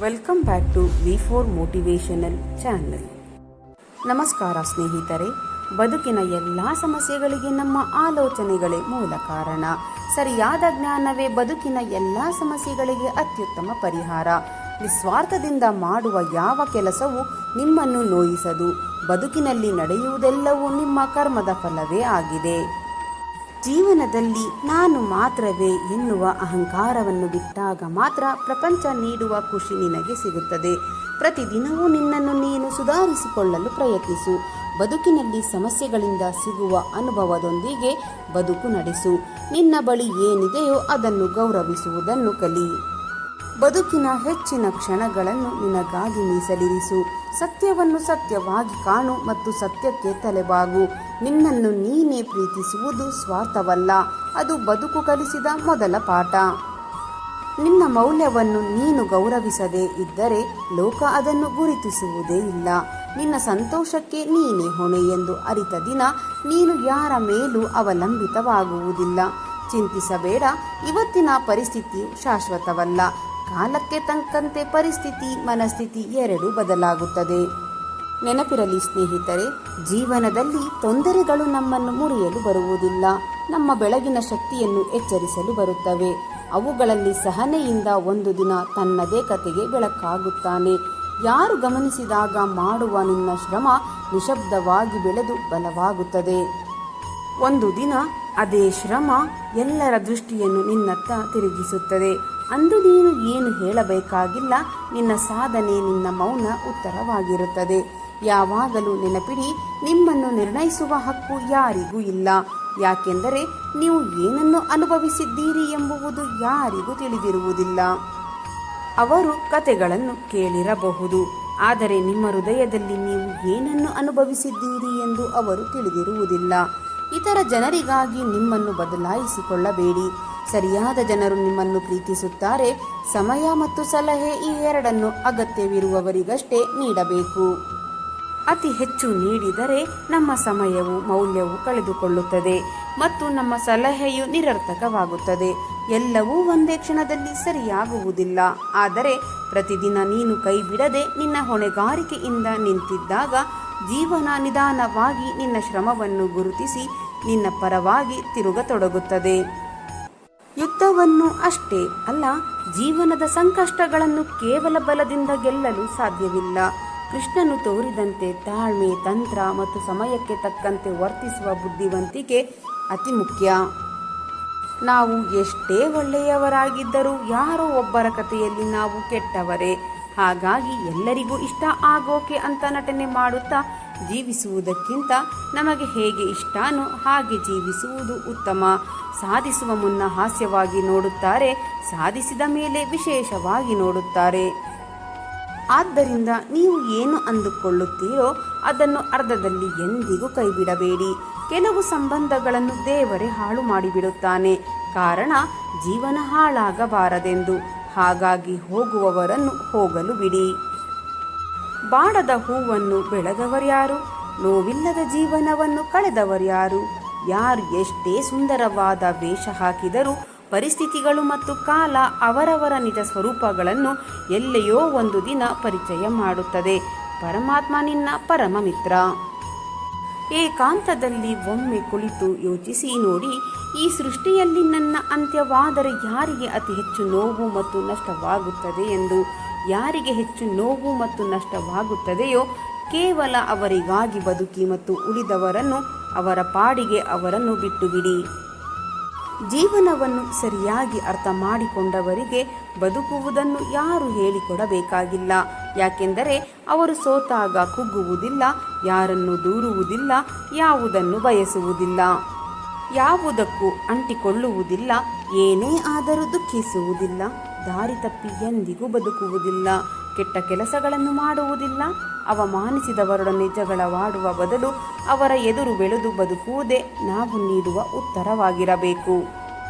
Welcome back to V4 motivational channel. ನಮಸ್ಕಾರ ಸ್ನೇಹಿತರೆ. ಬದುಕಿನ ಎಲ್ಲ ಸಮಸ್ಯೆಗಳಿಗೆ ನಮ್ಮ ಆಲೋಚನೆಗಳೇ ಮೂಲ ಕಾರಣ. ಸರಿಯಾದ ಜ್ಞಾನವೇ ಬದುಕಿನ ಎಲ್ಲ ಸಮಸ್ಯೆಗಳಿಗೆ ಅತ್ಯುತ್ತಮ ಪರಿಹಾರ. ನಿಸ್ವಾರ್ಥದಿಂದ ಮಾಡುವ ಯಾವ ಕೆಲಸವೂ ನಿಮ್ಮನ್ನು ನೋಯಿಸದು. ಬದುಕಿನಲ್ಲಿ ನಡೆಯುವುದೆಲ್ಲವೂ ನಿಮ್ಮ ಕರ್ಮದ ಫಲವೇ ಆಗಿದೆ. ಜೀವನದಲ್ಲಿ ನಾನು ಮಾತ್ರವೇ ಎನ್ನುವ ಅಹಂಕಾರವನ್ನು ಬಿಟ್ಟಾಗ ಮಾತ್ರ ಪ್ರಪಂಚ ನೀಡುವ ಖುಷಿ ನಿನಗೆ ಸಿಗುತ್ತದೆ. ಪ್ರತಿದಿನವೂ ನಿನ್ನನ್ನು ನೀನು ಸುಧಾರಿಸಿಕೊಳ್ಳಲು ಪ್ರಯತ್ನಿಸು. ಬದುಕಿನಲ್ಲಿ ಸಮಸ್ಯೆಗಳಿಂದ ಸಿಗುವ ಅನುಭವದೊಂದಿಗೆ ಬದುಕು ನಡೆಸು. ನಿನ್ನ ಬಳಿ ಏನಿದೆಯೋ ಅದನ್ನು ಗೌರವಿಸುವುದನ್ನು ಕಲಿ. ಬದುಕಿನ ಹೆಚ್ಚಿನ ಕ್ಷಣಗಳನ್ನು ನಿನಗಾಗಿ ಮೀಸಲಿರಿಸು. ಸತ್ಯವನ್ನು ಸತ್ಯವಾಗಿ ಕಾಣು ಮತ್ತು ಸತ್ಯಕ್ಕೆ ತಲೆಬಾಗು. ನಿನ್ನನ್ನು ನೀನೇ ಪ್ರೀತಿಸುವುದು ಸ್ವಾರ್ಥವಲ್ಲ, ಅದು ಬದುಕು ಕಲಿಸಿದ ಮೊದಲ ಪಾಠ. ನಿನ್ನ ಮೌಲ್ಯವನ್ನು ನೀನು ಗೌರವಿಸದೇ ಇದ್ದರೆ ಲೋಕ ಅದನ್ನು ಗುರುತಿಸುವುದೇ ಇಲ್ಲ. ನಿನ್ನ ಸಂತೋಷಕ್ಕೆ ನೀನೇ ಹೊಣೆ ಎಂದು ಅರಿತ ದಿನ ನೀನು ಯಾರ ಮೇಲೂ ಅವಲಂಬಿತವಾಗುವುದಿಲ್ಲ. ಚಿಂತಿಸಬೇಡ, ಇವತ್ತಿನ ಪರಿಸ್ಥಿತಿಯು ಶಾಶ್ವತವಲ್ಲ. ಕಾಲಕ್ಕೆ ತಕ್ಕಂತೆ ಪರಿಸ್ಥಿತಿ, ಮನಸ್ಥಿತಿ ಎರಡೂ ಬದಲಾಗುತ್ತದೆ. ನೆನಪಿರಲಿ ಸ್ನೇಹಿತರೆ, ಜೀವನದಲ್ಲಿ ತೊಂದರೆಗಳು ನಮ್ಮನ್ನು ಮುರಿಯಲು ಬರುವುದಿಲ್ಲ, ನಮ್ಮ ಬೆಳಗಿನ ಶಕ್ತಿಯನ್ನು ಎಚ್ಚರಿಸಲು ಬರುತ್ತವೆ. ಅವುಗಳಲ್ಲಿ ಸಹನೆಯಿಂದ ಒಂದು ದಿನ ತನ್ನದೇ ಕತೆಗೆ ಬೆಳಕಾಗುತ್ತಾನೆ. ಯಾರು ಗಮನಿಸಿದಾಗ ಮಾಡುವ ನಿನ್ನ ಶ್ರಮ ನಿಶಬ್ದವಾಗಿ ಬೆಳೆದು ಬಲವಾಗುತ್ತದೆ. ಒಂದು ದಿನ ಅದೇ ಶ್ರಮ ಎಲ್ಲರ ದೃಷ್ಟಿಯನ್ನು ನಿನ್ನತ್ತ ತಿರುಗಿಸುತ್ತದೆ. ಅಂದು ನೀನು ಏನು ಹೇಳಬೇಕಾಗಿಲ್ಲ, ನಿನ್ನ ಸಾಧನೆ ನಿನ್ನ ಮೌನ ಉತ್ತರವಾಗಿರುತ್ತದೆ. ಯಾವಾಗಲೂ ನೆನಪಿಡಿ, ನಿಮ್ಮನ್ನು ನಿರ್ಣಯಿಸುವ ಹಕ್ಕು ಯಾರಿಗೂ ಇಲ್ಲ. ಯಾಕೆಂದರೆ ನೀವು ಏನನ್ನು ಅನುಭವಿಸಿದ್ದೀರಿ ಎಂಬುವುದು ಯಾರಿಗೂ ತಿಳಿದಿರುವುದಿಲ್ಲ. ಅವರು ಕತೆಗಳನ್ನು ಕೇಳಿರಬಹುದು, ಆದರೆ ನಿಮ್ಮ ಹೃದಯದಲ್ಲಿ ನೀವು ಏನನ್ನು ಅನುಭವಿಸಿದ್ದೀರಿ ಎಂದು ಅವರು ತಿಳಿದಿರುವುದಿಲ್ಲ. ಇತರ ಜನರಿಗಾಗಿ ನಿಮ್ಮನ್ನು ಬದಲಾಯಿಸಿಕೊಳ್ಳಬೇಡಿ. ಸರಿಯಾದ ಜನರು ನಿಮ್ಮನ್ನು ಪ್ರೀತಿಸುತ್ತಾರೆ. ಸಮಯ ಮತ್ತು ಸಲಹೆ ಈ ಎರಡನ್ನು ಅಗತ್ಯವಿರುವವರಿಗಷ್ಟೇ ನೀಡಬೇಕು. ಅತಿ ಹೆಚ್ಚು ನೀಡಿದರೆ ನಮ್ಮ ಸಮಯವು ಮೌಲ್ಯವು ಕಳೆದುಕೊಳ್ಳುತ್ತದೆ ಮತ್ತು ನಮ್ಮ ಸಲಹೆಯು ನಿರರ್ಥಕವಾಗುತ್ತದೆ. ಎಲ್ಲವೂ ಒಂದೇ ಕ್ಷಣದಲ್ಲಿ ಸರಿಯಾಗುವುದಿಲ್ಲ. ಆದರೆ ಪ್ರತಿದಿನ ನೀನು ಕೈ ಬಿಡದೆ ನಿನ್ನ ಹೊಣೆಗಾರಿಕೆಯಿಂದ ನಿಂತಿದ್ದಾಗ ಜೀವನ ನಿಧಾನವಾಗಿ ನಿನ್ನ ಶ್ರಮವನ್ನು ಗುರುತಿಸಿ ನಿನ್ನ ಪರವಾಗಿ ತಿರುಗತೊಡಗುತ್ತದೆ. ಯುದ್ಧವನ್ನು ಅಷ್ಟೇ ಅಲ್ಲ, ಜೀವನದ ಸಂಕಷ್ಟಗಳನ್ನು ಕೇವಲ ಬಲದಿಂದ ಗೆಲ್ಲಲು ಸಾಧ್ಯವಿಲ್ಲ. ಕೃಷ್ಣನು ತೋರಿದಂತೆ ತಾಳ್ಮೆ, ತಂತ್ರ ಮತ್ತು ಸಮಯಕ್ಕೆ ತಕ್ಕಂತೆ ವರ್ತಿಸುವ ಬುದ್ಧಿವಂತಿಕೆ ಅತಿ ಮುಖ್ಯ. ನಾವು ಎಷ್ಟೇ ಒಳ್ಳೆಯವರಾಗಿದ್ದರೂ ಯಾರೋ ಒಬ್ಬರ ಕಥೆಯಲ್ಲಿ ನಾವು ಕೆಟ್ಟವರೇ. ಹಾಗಾಗಿ ಎಲ್ಲರಿಗೂ ಇಷ್ಟ ಆಗೋಕೆ ಅಂತ ನಟನೆ ಮಾಡುತ್ತಾ ಜೀವಿಸುವುದಕ್ಕಿಂತ ನಮಗೆ ಹೇಗೆ ಇಷ್ಟನೋ ಹಾಗೆ ಜೀವಿಸುವುದು ಉತ್ತಮ. ಸಾಧಿಸುವ ಮುನ್ನ ಹಾಸ್ಯವಾಗಿ ನೋಡುತ್ತಾರೆ, ಸಾಧಿಸಿದ ಮೇಲೆ ವಿಶೇಷವಾಗಿ ನೋಡುತ್ತಾರೆ. ಆದ್ದರಿಂದ ನೀವು ಏನು ಅಂದುಕೊಳ್ಳುತ್ತೀರೋ ಅದನ್ನು ಅರ್ಧದಲ್ಲಿ ಎಂದಿಗೂ ಕೈಬಿಡಬೇಡಿ. ಕೆಲವು ಸಂಬಂಧಗಳನ್ನು ದೇವರೇ ಹಾಳು ಮಾಡಿಬಿಡುತ್ತಾನೆ, ಕಾರಣ ಜೀವನ ಹಾಳಾಗಬಾರದೆಂದು. ಹಾಗಾಗಿ ಹೋಗುವವರನ್ನು ಹೋಗಲು ಬಿಡಿ. ಬಾಡದ ಹೂವನ್ನು ಬೆಳೆದವರ್ಯಾರು? ನೋವಿಲ್ಲದ ಜೀವನವನ್ನು ಕಳೆದವರ್ಯಾರು? ಯಾರು ಎಷ್ಟೇ ಸುಂದರವಾದ ವೇಷ ಹಾಕಿದರೂ ಪರಿಸ್ಥಿತಿಗಳು ಮತ್ತು ಕಾಲ ಅವರವರ ನಿಜ ಸ್ವರೂಪಗಳನ್ನು ಎಲ್ಲೆಯೋ ಒಂದು ದಿನ ಪರಿಚಯ ಮಾಡುತ್ತದೆ. ಪರಮಾತ್ಮ ನಿನ್ನ ಪರಮ ಮಿತ್ರ. ಏಕಾಂತದಲ್ಲಿ ಒಮ್ಮೆ ಕುಳಿತು ಯೋಚಿಸಿ ನೋಡಿ, ಈ ಸೃಷ್ಟಿಯಲ್ಲಿ ನನ್ನ ಅಂತ್ಯವಾದರೆ ಯಾರಿಗೆ ಅತಿ ಹೆಚ್ಚು ನೋವು ಮತ್ತು ನಷ್ಟವಾಗುತ್ತದೆ ಎಂದು. ಯಾರಿಗೆ ಹೆಚ್ಚು ನೋವು ಮತ್ತು ನಷ್ಟವಾಗುತ್ತದೆಯೋ ಕೇವಲ ಅವರಿಗಾಗಿ ಬದುಕಿ ಮತ್ತು ಉಳಿದವರನ್ನು ಅವರ ಪಾಡಿಗೆ ಅವರನ್ನು ಬಿಟ್ಟುಬಿಡಿ. ಜೀವನವನ್ನು ಸರಿಯಾಗಿ ಅರ್ಥ ಮಾಡಿಕೊಂಡವರಿಗೆ ಬದುಕುವುದನ್ನು ಯಾರು ಹೇಳಿಕೊಡಬೇಕಾಗಿಲ್ಲ. ಯಾಕೆಂದರೆ ಅವರು ಸೋತಾಗ ಕುಗ್ಗುವುದಿಲ್ಲ, ಯಾರನ್ನು ದೂರುವುದಿಲ್ಲ, ಯಾವುದನ್ನು ಬಯಸುವುದಿಲ್ಲ, ಯಾವುದಕ್ಕೂ ಅಂಟಿಕೊಳ್ಳುವುದಿಲ್ಲ, ಏನೇ ಆದರೂ ದುಃಖಿಸುವುದಿಲ್ಲ, ದಾರಿ ತಪ್ಪಿ ಎಂದಿಗೂ ಬದುಕುವುದಿಲ್ಲ, ಕೆಟ್ಟ ಕೆಲಸಗಳನ್ನು ಮಾಡುವುದಿಲ್ಲ, ಅವಮಾನಿಸಿದವರೊಡನೆ ಜಗಳವಾಡುವ ಬದಲು ಅವರ ಎದುರು ಬೆಳೆದು ಬದುಕುವುದೇ ನಾವು ನೀಡುವ ಉತ್ತರವಾಗಿರಬೇಕು.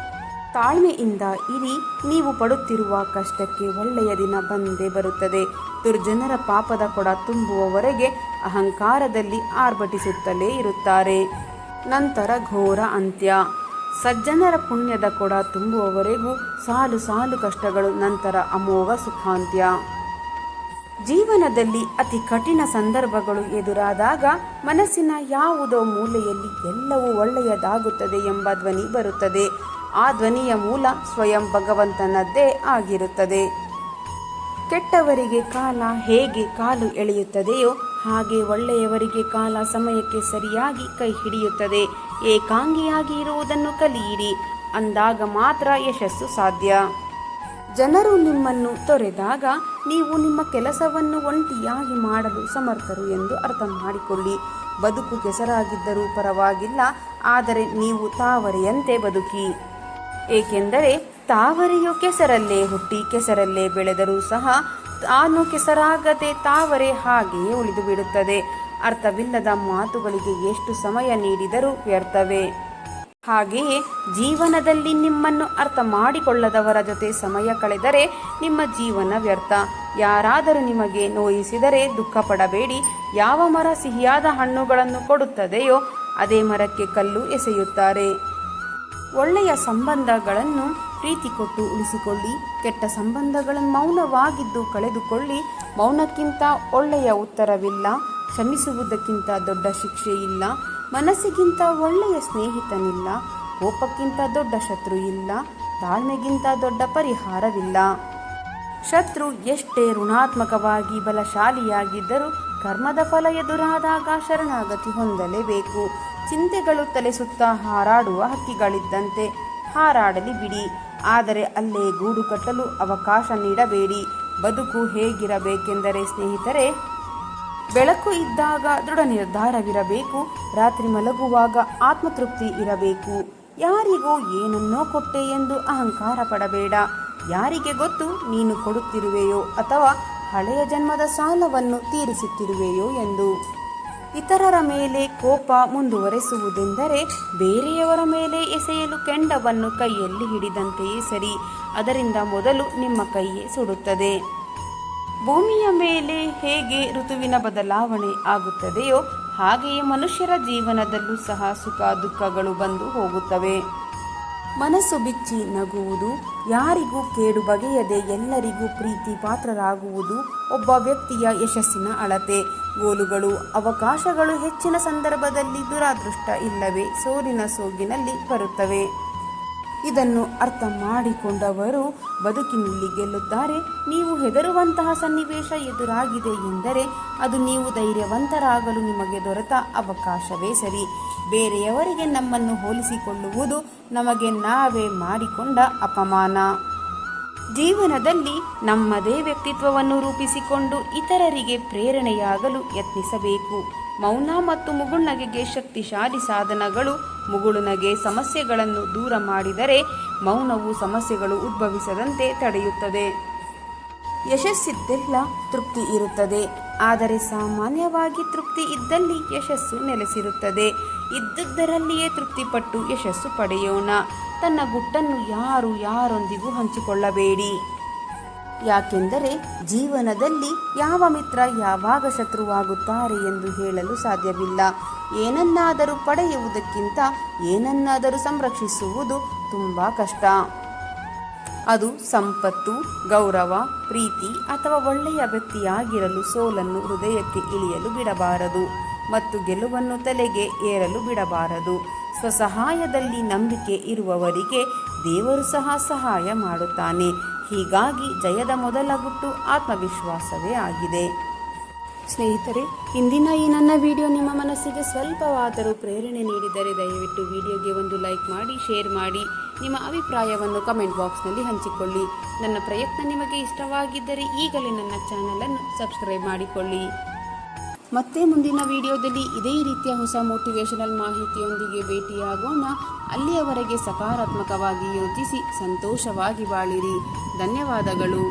ತಾಳ್ಮೆಯಿಂದ ಇರಿ. ನೀವು ಪಡುತ್ತಿರುವ ಕಷ್ಟಕ್ಕೆ ಒಳ್ಳೆಯ ದಿನ ಬಂದೇ ಬರುತ್ತದೆ. ದುರ್ಜನರ ಪಾಪದ ಕೊಡ ತುಂಬುವವರೆಗೆ ಅಹಂಕಾರದಲ್ಲಿ ಆರ್ಭಟಿಸುತ್ತಲೇ ಇರುತ್ತಾರೆ. ನಂತರ ಘೋರ ಅಂತ್ಯ. ಸಜ್ಜನರ ಪುಣ್ಯದ ಕೊಡ ತುಂಬುವವರೆಗೂ ಸಾಲು ಸಾಲು ಕಷ್ಟಗಳು, ನಂತರ ಅಮೋಘ ಸುಖಾಂತ್ಯ. ಜೀವನದಲ್ಲಿ ಅತಿ ಕಠಿಣ ಸಂದರ್ಭಗಳು ಎದುರಾದಾಗ ಮನಸ್ಸಿನ ಯಾವುದೋ ಮೂಲೆಯಲ್ಲಿ ಎಲ್ಲವೂ ಒಳ್ಳೆಯದಾಗುತ್ತದೆ ಎಂಬ ಧ್ವನಿ ಬರುತ್ತದೆ. ಆ ಧ್ವನಿಯ ಮೂಲ ಸ್ವಯಂ ಭಗವಂತನದ್ದೇ ಆಗಿರುತ್ತದೆ. ಕೆಟ್ಟವರಿಗೆ ಕಾಲ ಹೇಗೆ ಕಾಲು ಎಳೆಯುತ್ತದೆಯೋ ಹಾಗೆ ಒಳ್ಳೆಯವರಿಗೆ ಕಾಲ ಸಮಯಕ್ಕೆ ಸರಿಯಾಗಿ ಕೈ ಹಿಡಿಯುತ್ತದೆ. ಏಕಾಂಗಿಯಾಗಿ ಇರುವುದನ್ನು ಕಲಿಯಿರಿ, ಅಂದಾಗ ಮಾತ್ರ ಯಶಸ್ಸು ಸಾಧ್ಯ. ಜನರು ನಿಮ್ಮನ್ನು ತೊರೆದಾಗ ನೀವು ನಿಮ್ಮ ಕೆಲಸವನ್ನು ಒಂಟಿಯಾಗಿ ಮಾಡಲು ಸಮರ್ಥರು ಎಂದು ಅರ್ಥ ಮಾಡಿಕೊಳ್ಳಿ. ಬದುಕು ಕೆಸರಾಗಿದ್ದರೂ ಪರವಾಗಿಲ್ಲ, ಆದರೆ ನೀವು ತಾವರೆಯಂತೆ ಬದುಕಿ. ಏಕೆಂದರೆ ತಾವರೆಯು ಕೆಸರಲ್ಲೇ ಹುಟ್ಟಿ ಕೆಸರಲ್ಲೇ ಬೆಳೆದರೂ ಸಹ ತಾನು ಕೆಸರಾಗದೆ ತಾವರೆ ಹಾಗೆಯೇ ಉಳಿದು ಬಿಡುತ್ತದೆ. ಅರ್ಥವಿಲ್ಲದ ಮಾತುಗಳಿಗೆ ಎಷ್ಟು ಸಮಯ ನೀಡಿದರೂ ವ್ಯರ್ಥವೇ. ಹಾಗೆಯೇ ಜೀವನದಲ್ಲಿ ನಿಮ್ಮನ್ನು ಅರ್ಥ ಮಾಡಿಕೊಳ್ಳದವರ ಜೊತೆ ಸಮಯ ಕಳೆದರೆ ನಿಮ್ಮ ಜೀವನ ವ್ಯರ್ಥ. ಯಾರಾದರೂ ನಿಮಗೆ ನೋಯಿಸಿದರೆ ದುಃಖ ಪಡಬೇಡಿ. ಯಾವ ಮರ ಸಿಹಿಯಾದ ಹಣ್ಣುಗಳನ್ನು ಕೊಡುತ್ತದೆಯೋ ಅದೇ ಮರಕ್ಕೆ ಕಲ್ಲು ಎಸೆಯುತ್ತಾರೆ. ಒಳ್ಳೆಯ ಸಂಬಂಧಗಳನ್ನು ಪ್ರೀತಿ ಕೊಟ್ಟು ಉಳಿಸಿಕೊಳ್ಳಿ. ಕೆಟ್ಟ ಸಂಬಂಧಗಳನ್ನು ಮೌನವಾಗಿದ್ದು ಕಳೆದುಕೊಳ್ಳಿ. ಮೌನಕ್ಕಿಂತ ಒಳ್ಳೆಯ ಉತ್ತರವಿಲ್ಲ. ಕ್ಷಮಿಸುವುದಕ್ಕಿಂತ ದೊಡ್ಡ ಶಿಕ್ಷೆ ಇಲ್ಲ. ಮನಸ್ಸಿಗಿಂತ ಒಳ್ಳೆಯ ಸ್ನೇಹಿತನಿಲ್ಲ. ಕೋಪಕ್ಕಿಂತ ದೊಡ್ಡ ಶತ್ರು ಇಲ್ಲ. ತಾಳ್ಮೆಗಿಂತ ದೊಡ್ಡ ಪರಿಹಾರವಿಲ್ಲ. ಶತ್ರು ಎಷ್ಟೇ ಋಣಾತ್ಮಕವಾಗಿ ಬಲಶಾಲಿಯಾಗಿದ್ದರೂ ಕರ್ಮದ ಫಲ ಎದುರಾದಾಗ ಶರಣಾಗತಿ ಹೊಂದಲೇಬೇಕು. ಚಿಂತೆಗಳು ತಲೆ ಸುತ್ತ ಹಾರಾಡುವ ಹಕ್ಕಿಗಳಿದ್ದಂತೆ, ಹಾರಾಡಲಿ ಬಿಡಿ, ಆದರೆ ಅಲ್ಲೇ ಗೂಡು ಕಟ್ಟಲು ಅವಕಾಶ ನೀಡಬೇಡಿ. ಬದುಕು ಹೇಗಿರಬೇಕೆಂದರೆ ಸ್ನೇಹಿತರೆ, ಬೆಳಕು ಇದ್ದಾಗ ದೃಢ ನಿರ್ಧಾರವಿರಬೇಕು. ರಾತ್ರಿ ಮಲಗುವಾಗ ಆತ್ಮತೃಪ್ತಿ ಇರಬೇಕು. ಯಾರಿಗೋ ಏನನ್ನೋ ಕೊಟ್ಟೆ ಎಂದು ಅಹಂಕಾರ ಪಡಬೇಡ. ಯಾರಿಗೆ ಗೊತ್ತು ನೀನು ಕೊಡುತ್ತಿರುವೆಯೋ ಅಥವಾ ಹಳೆಯ ಜನ್ಮದ ಸಾಲವನ್ನು ತೀರಿಸುತ್ತಿರುವೆಯೋ ಎಂದು. ಇತರರ ಮೇಲೆ ಕೋಪ ಮುಂದುವರೆಸುವುದೆಂದರೆ ಬೇರೆಯವರ ಮೇಲೆ ಎಸೆಯಲು ಕೆಂಡವನ್ನು ಕೈಯಲ್ಲಿ ಹಿಡಿದಂತೆಯೇ ಸರಿ. ಅದರಿಂದ ಮೊದಲು ನಿಮ್ಮ ಕೈಯೇ ಸುಡುತ್ತದೆ. ಭೂಮಿಯ ಮೇಲೆ ಹೇಗೆ ಋತುವಿನ ಬದಲಾವಣೆ ಆಗುತ್ತದೆಯೋ ಹಾಗೆಯೇ ಮನುಷ್ಯರ ಜೀವನದಲ್ಲೂ ಸಹ ಸುಖ ದುಃಖಗಳು ಬಂದು ಹೋಗುತ್ತವೆ. ಮನಸ್ಸು ಬಿಚ್ಚಿ ನಗುವುದು, ಯಾರಿಗೂ ಕೇಡು ಬಗೆಯದೆ ಎಲ್ಲರಿಗೂ ಪ್ರೀತಿ ಪಾತ್ರರಾಗುವುದು ಒಬ್ಬ ವ್ಯಕ್ತಿಯ ಯಶಸ್ಸಿನ ಅಳತೆ. ಗೋಲುಗಳು, ಅವಕಾಶಗಳು ಹೆಚ್ಚಿನ ಸಂದರ್ಭದಲ್ಲಿ ದುರಾದೃಷ್ಟ ಇಲ್ಲವೇ ಸೋಲಿನ ಸೋಗಿನಲ್ಲಿ ಬರುತ್ತವೆ. ಇದನ್ನು ಅರ್ಥ ಮಾಡಿಕೊಂಡವರು ಬದುಕಿನಲ್ಲಿ ಗೆಲ್ಲುತ್ತಾರೆ. ನೀವು ಹೆದರುವಂತಹ ಸನ್ನಿವೇಶ ಎದುರಾಗಿದೆ ಎಂದರೆ ಅದು ನೀವು ಧೈರ್ಯವಂತರಾಗಲು ನಿಮಗೆ ದೊರೆತ ಅವಕಾಶವೇ ಸರಿ. ಬೇರೆಯವರಿಗೆ ನಮ್ಮನ್ನು ಹೋಲಿಸಿಕೊಳ್ಳುವುದು ನಮಗೆ ನಾವೇ ಮಾಡಿಕೊಂಡ ಅಪಮಾನ. ಜೀವನದಲ್ಲಿ ನಮ್ಮದೇ ವ್ಯಕ್ತಿತ್ವವನ್ನು ರೂಪಿಸಿಕೊಂಡು ಇತರರಿಗೆ ಪ್ರೇರಣೆಯಾಗಲು ಯತ್ನಿಸಬೇಕು. ಮೌನ ಮತ್ತು ಮುಗುಳ್ನಗೆಗೆ ಶಕ್ತಿಶಾಲಿ ಸಾಧನಗಳು. ಮುಗುಳುನಗೆ ಸಮಸ್ಯೆಗಳನ್ನು ದೂರ ಮಾಡಿದರೆ ಮೌನವು ಸಮಸ್ಯೆಗಳು ಉದ್ಭವಿಸದಂತೆ ತಡೆಯುತ್ತದೆ. ಯಶಸ್ಸಿದ್ದೆಲ್ಲ ತೃಪ್ತಿ ಇರುತ್ತದೆ, ಆದರೆ ಸಾಮಾನ್ಯವಾಗಿ ತೃಪ್ತಿ ಇದ್ದಲ್ಲಿ ಯಶಸ್ಸು ನೆಲೆಸಿರುತ್ತದೆ. ಇದ್ದುದರಲ್ಲಿಯೇ ತೃಪ್ತಿಪಟ್ಟು ಯಶಸ್ಸು ಪಡೆಯೋಣ. ತನ್ನ ಗುಟ್ಟನ್ನು ಯಾರೊಂದಿಗೂ ಹಂಚಿಕೊಳ್ಳಬೇಡಿ. ಯಾಕೆಂದರೆ ಜೀವನದಲ್ಲಿ ಯಾವ ಮಿತ್ರ ಯಾವಾಗ ಶತ್ರುವಾಗುತ್ತಾರೆ ಎಂದು ಹೇಳಲು ಸಾಧ್ಯವಿಲ್ಲ. ಏನನ್ನಾದರೂ ಪಡೆಯುವುದಕ್ಕಿಂತ ಏನನ್ನಾದರೂ ಸಂರಕ್ಷಿಸುವುದು ತುಂಬ ಕಷ್ಟ. ಅದು ಸಂಪತ್ತು, ಗೌರವ, ಪ್ರೀತಿ ಅಥವಾ ಒಳ್ಳೆಯ ವ್ಯಕ್ತಿಯಾಗಿರಲು ಸೋಲನ್ನು ಹೃದಯಕ್ಕೆ ಇಳಿಯಲು ಬಿಡಬಾರದು ಮತ್ತು ಗೆಲುವನ್ನು ತಲೆಗೆ ಏರಲು ಬಿಡಬಾರದು. ಸ್ವಸಹಾಯದಲ್ಲಿ ನಂಬಿಕೆ ಇರುವವರಿಗೆ ದೇವರು ಸಹ ಸಹಾಯ ಮಾಡುತ್ತಾನೆ. ಹೀಗಾಗಿ ಜಯದ ಮೊದಲ ಗುಟ್ಟು ಆತ್ಮವಿಶ್ವಾಸವೇ ಆಗಿದೆ. ಸ್ನೇಹಿತರೆ, ಇಂದಿನ ಈ ನನ್ನ ವಿಡಿಯೋ ನಿಮ್ಮ ಮನಸ್ಸಿಗೆ ಸ್ವಲ್ಪವಾದರೂ ಪ್ರೇರಣೆ ನೀಡಿದರೆ ದಯವಿಟ್ಟು ವಿಡಿಯೋಗೆ ಒಂದು ಲೈಕ್ ಮಾಡಿ, ಶೇರ್ ಮಾಡಿ. ನಿಮ್ಮ ಅಭಿಪ್ರಾಯವನ್ನು ಕಮೆಂಟ್ ಬಾಕ್ಸ್ನಲ್ಲಿ ಹಂಚಿಕೊಳ್ಳಿ. ನನ್ನ ಪ್ರಯತ್ನ ನಿಮಗೆ ಇಷ್ಟವಾಗಿದ್ದರೆ ಈಗಲೇ ನನ್ನ ಚಾನಲನ್ನು ಸಬ್ಸ್ಕ್ರೈಬ್ ಮಾಡಿಕೊಳ್ಳಿ. ಮತ್ತೆ ಮುಂದಿನ ವಿಡಿಯೋದಲ್ಲಿ ಇದೇ ರೀತಿಯ ಹೊಸ ಮೋಟಿವೇಶನಲ್ ಮಾಹಿತಿಯೊಂದಿಗೆ ಭೇಟಿಯಾಗೋಣ. ಅಲ್ಲಿಯವರೆಗೆ ಸಕಾರಾತ್ಮಕವಾಗಿ ಯೋಚಿಸಿ ಸಂತೋಷವಾಗಿ ಬಾಳಿರಿ. ಧನ್ಯವಾದಗಳು.